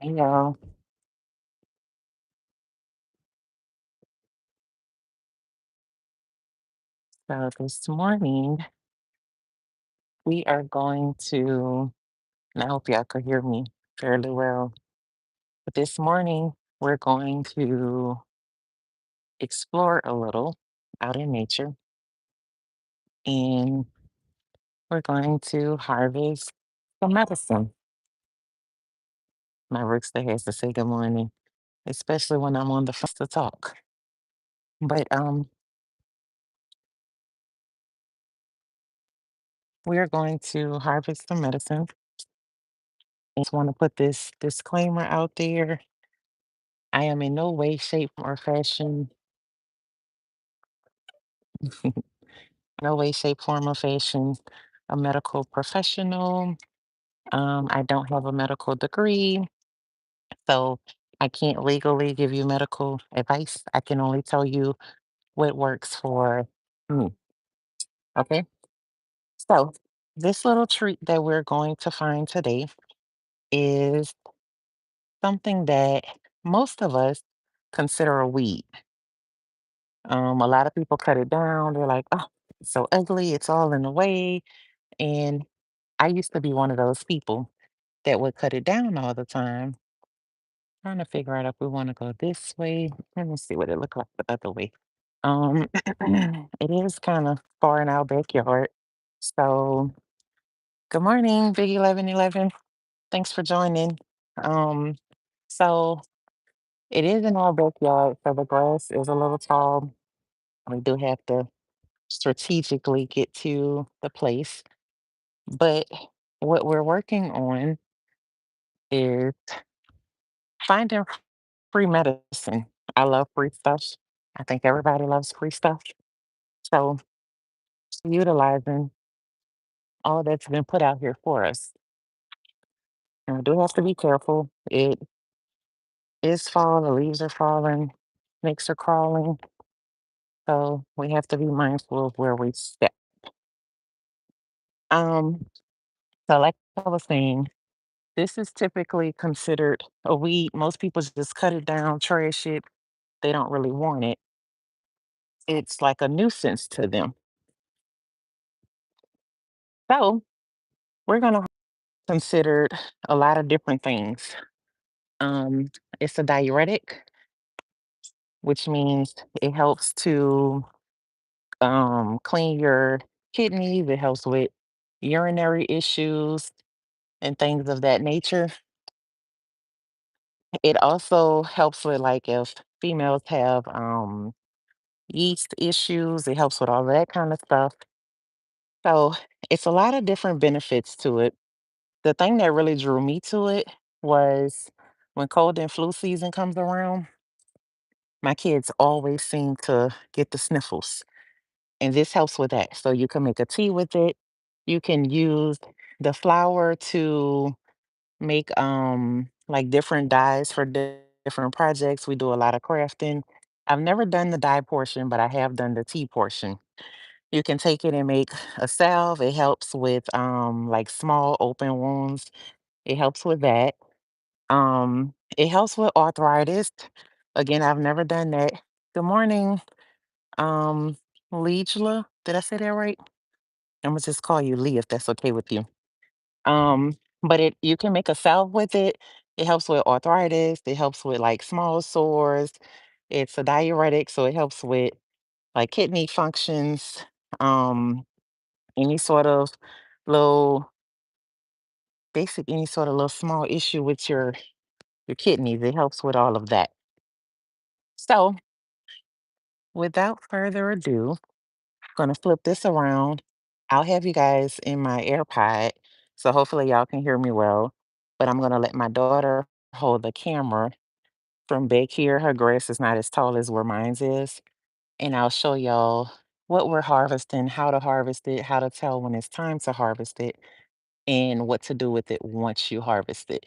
Hey y'all. So this morning we are going to, and I hope y'all could hear me fairly well, but this morning we're going to explore a little out in nature and we're going to harvest some medicine. My Rookster has to say good morning, especially when I'm on the phone to talk. But we are going to harvest some medicine. I just want to put this disclaimer out there. I am in no way, shape, or fashion no way, shape, form, or fashion a medical professional. I don't have a medical degree, so I can't legally give you medical advice. I can only tell you what works for me. Okay. So, this little treat that we're going to find today is something that most of us consider a weed. A lot of people cut it down. They're like, oh, it's so ugly. It's all in the way. And I used to be one of those people that would cut it down all the time. Trying to figure out if we want to go this way. Let me see what it looked like the other way. It is kind of far in our backyard. So, good morning, Big 1111. Thanks for joining. Um, so it is in our backyard, so the grass is a little tall. We do have to strategically get to the place, but what we're working on is finding free medicine. I love free stuff. I think everybody loves free stuff. So utilizing all that's been put out here for us. And we do have to be careful. It is fall, the leaves are falling, snakes are crawling. So we have to be mindful of where we step. Um, so like I was saying, this is typically considered a weed. Most people just cut it down, trash it. They don't really want it. It's like a nuisance to them. So we're gonna considered a lot of different things. Um, it's a diuretic, which means it helps to clean your kidneys. It helps with urinary issues and things of that nature. It also helps with like if females have yeast issues. It helps with all that kind of stuff. So it's a lot of different benefits to it. The thing that really drew me to it was when cold and flu season comes around. My kids always seem to get the sniffles, and this helps with that. So you can make a tea with it. You can use the flour to make like different dyes for different projects. We do a lot of crafting. I've never done the dye portion, but I have done the tea portion. You can take it and make a salve. It helps with like small open wounds. It helps with that. It helps with arthritis. Again, I've never done that. Good morning. Um, Leechla, did I say that right? I'm gonna just call you Lee if that's okay with you. But it you can make a salve with it. It helps with arthritis. It helps with like small sores. It's a diuretic, so it helps with like kidney functions. Any sort of little any sort of little small issue with your kidneys. It helps with all of that. So without further ado, gonna flip this around. I'll have you guys in my AirPod, so hopefully y'all can hear me well. But I'm gonna let my daughter hold the camera from back here. Her grass is not as tall as where mine's is. And I'll show y'all what we're harvesting, how to harvest it, how to tell when it's time to harvest it, and what to do with it once you harvest it.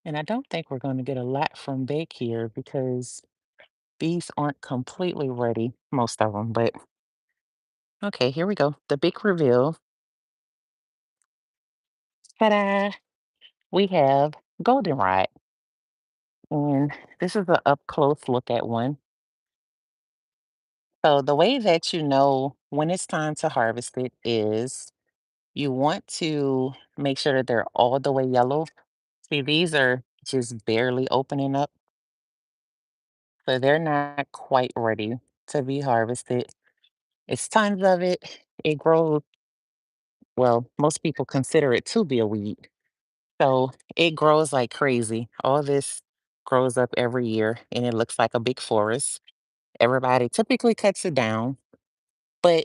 And I don't think we're gonna get a lot from back here because these aren't completely ready, most of them, but okay, here we go. The big reveal. Ta-da! We have goldenrod. And this is an up close look at one. So the way that you know when it's time to harvest it is you want to make sure that they're all the way yellow. See, these are just barely opening up, so they're not quite ready to be harvested. It's tons of it. It grows, well, most people consider it to be a weed. So it grows like crazy. All this grows up every year and it looks like a big forest. Everybody typically cuts it down, but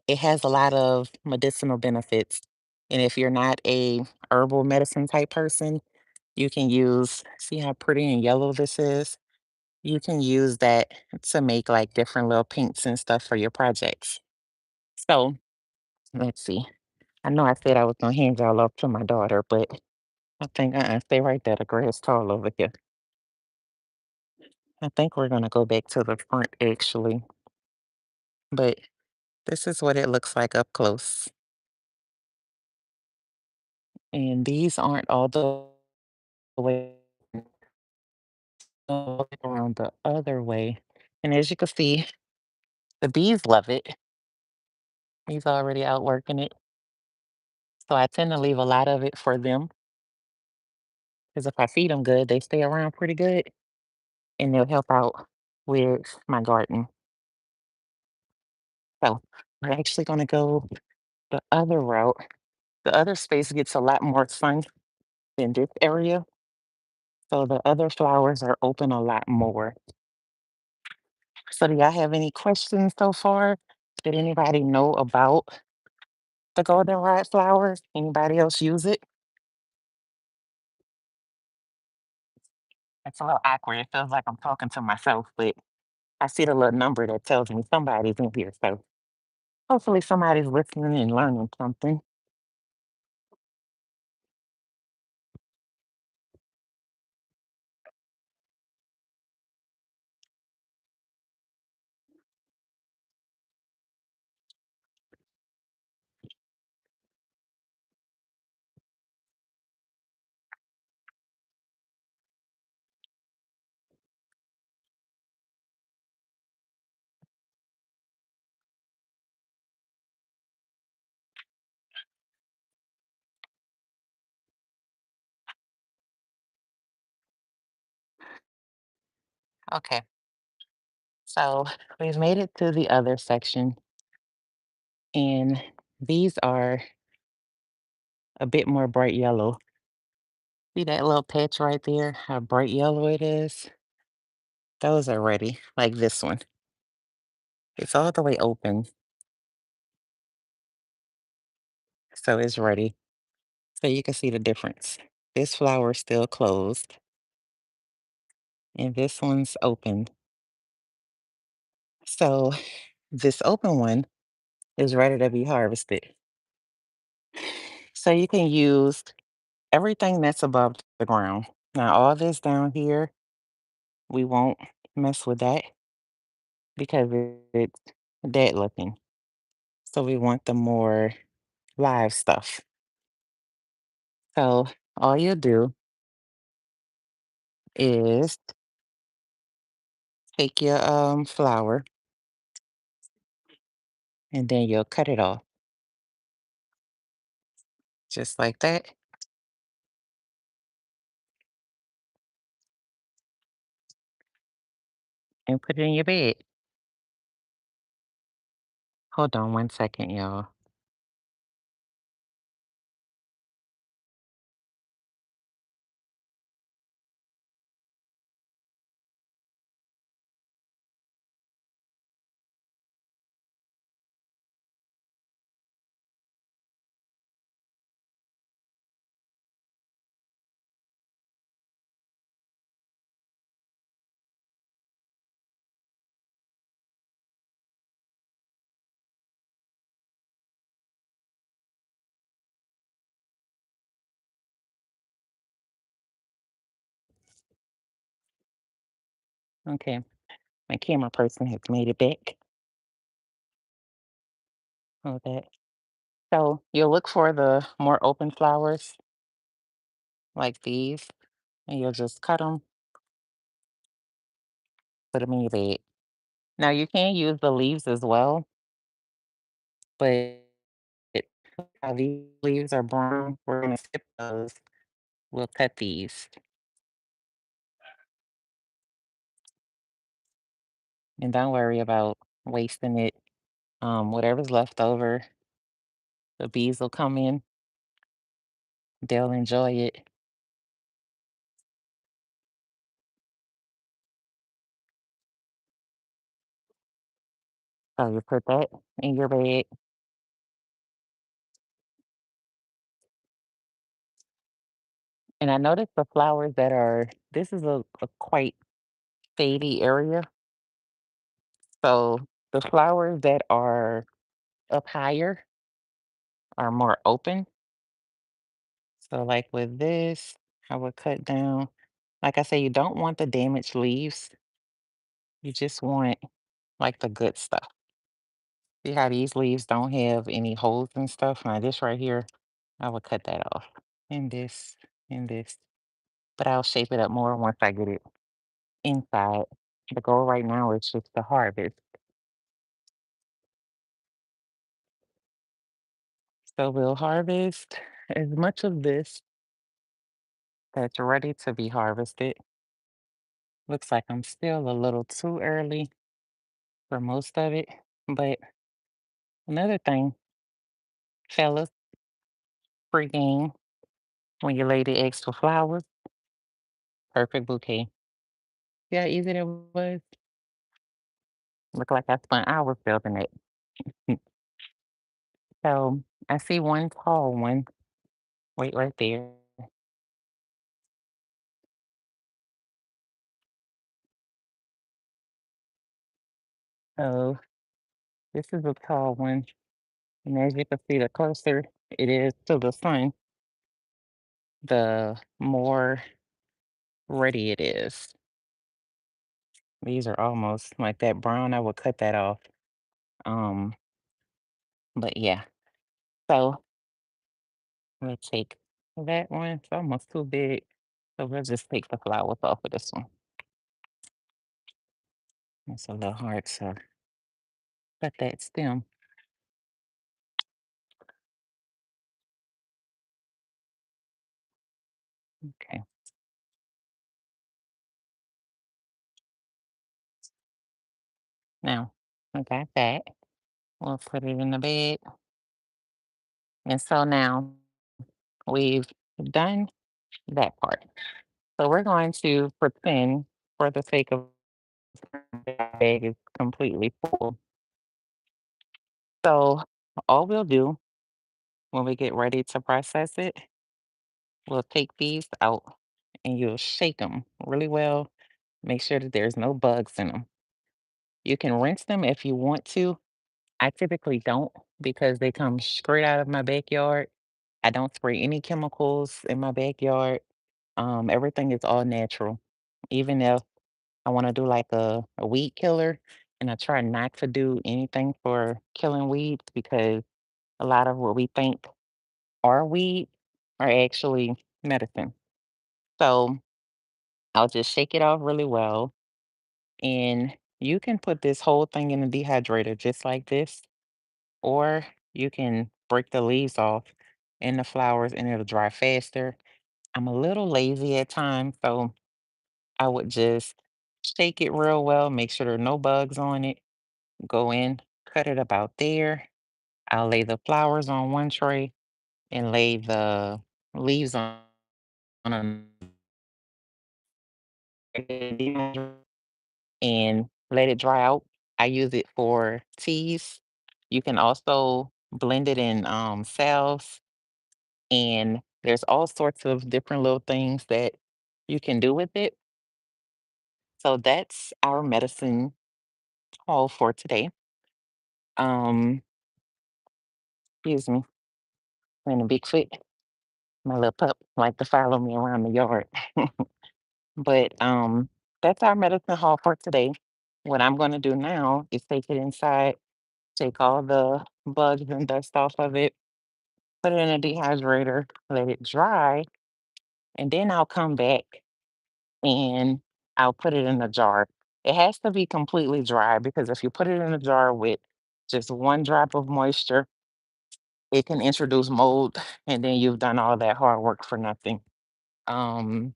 it has a lot of medicinal benefits. And if you're not a herbal medicine type person, you can use, see how pretty and yellow this is? You can use that to make like different little paints and stuff for your projects. So let's see. I know I said I was gonna hand y'all off to my daughter, but I think stay right there. The grass tall over here. I think we're gonna go back to the front actually, but this is what it looks like up close. And these aren't all the way around the other way. And as you can see, the bees love it. He's already out working it. So I tend to leave a lot of it for them because if I feed them good, they stay around pretty good and they'll help out with my garden. So we're actually going to go the other route. The other space gets a lot more sun than this area. So the other flowers are open a lot more. So do y'all have any questions so far? Did anybody know about the goldenrod flower? Anybody else use it? It's a little awkward. It feels like I'm talking to myself, but I see the little number that tells me somebody's in here. So hopefully somebody's listening and learning something. Okay, so we've made it to the other section, and these are a bit more bright yellow. See that little patch right there? How bright yellow it is? Those are ready, like this one. It's all the way open, so it's ready. So you can see the difference. This flower is still closed, and this one's open. So this open one is ready to be harvested. So you can use everything that's above the ground. Now, all this down here, we won't mess with that because it's dead looking. So we want the more live stuff. So all you'll do is take your flower and then you'll cut it off just like that and put it in your bed. Hold on 1 second, y'all. Okay, my camera person has made it back. Hold that. So you'll look for the more open flowers like these. and you'll just cut them, put them in your bed. Now you can use the leaves as well, but how these leaves are brown, we're gonna skip those. We'll cut these, and don't worry about wasting it. Whatever's left over, the bees will come in, they'll enjoy it. So you put that in your bed. And I noticed the flowers that are, this is a quite shady area. So the flowers that are up higher are more open. So like with this, I would cut down. Like I say, you don't want the damaged leaves. You just want like the good stuff. See how these leaves don't have any holes and stuff? Now this right here, I would cut that off. And this, and this. But I'll shape it up more once I get it inside. The goal right now is just to harvest. So we'll harvest as much of this that's ready to be harvested. Looks like I'm still a little too early for most of it. But another thing, fellas, free game when you lay the eggs for flowers, perfect bouquet. See how easy that was? Look like I spent hours building it. So I see one tall one. Wait right there. So this is a tall one. And as you can see, the closer it is to the sun, the more ready it is. These are almost like that brown. I would cut that off. Um, but yeah. So we'll take that one. It's almost too big. So we'll just take the flowers off of this one. It's a little hard to cut that stem. Okay. Now I got that. We'll put it in the bed. And so now we've done that part. So we're going to pretend, for the sake of the bag is completely full. So all we'll do when we get ready to process it, we'll take these out and you'll shake them really well. Make sure that there's no bugs in them. You can rinse them if you want to. I typically don't because they come straight out of my backyard. I don't spray any chemicals in my backyard. Everything is all natural. Even if I want to do like a weed killer, and I try not to do anything for killing weeds because a lot of what we think are weed are actually medicine. So I'll just shake it off really well. And you can put this whole thing in a dehydrator just like this, or you can break the leaves off and the flowers and it'll dry faster. I'm a little lazy at times, so I would just shake it real well, make sure there are no bugs on it, go in, cut it about there. I'll lay the flowers on one tray and lay the leaves on another and let it dry out. I use it for teas. You can also blend it in salves, and there's all sorts of different little things that you can do with it. So that's our medicine haul for today. Um, excuse me, and a Bigfoot, my little pup, like to follow me around the yard. But that's our medicine haul for today. What I'm going to do now is take it inside, take all the bugs and dust off of it, put it in a dehydrator, let it dry, and then I'll come back and I'll put it in a jar. It has to be completely dry because if you put it in a jar with just one drop of moisture, it can introduce mold, and then you've done all that hard work for nothing. Um,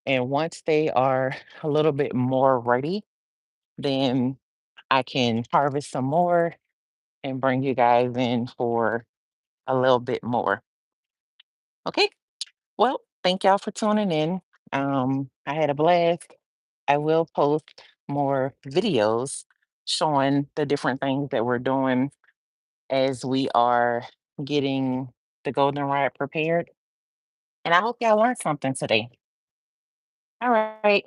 and once they are a little bit more ready, then I can harvest some more and bring you guys in for a little bit more. Okay. Well, thank y'all for tuning in. I had a blast. I will post more videos showing the different things that we're doing as we are getting the goldenrod prepared. And I hope y'all learned something today. All right.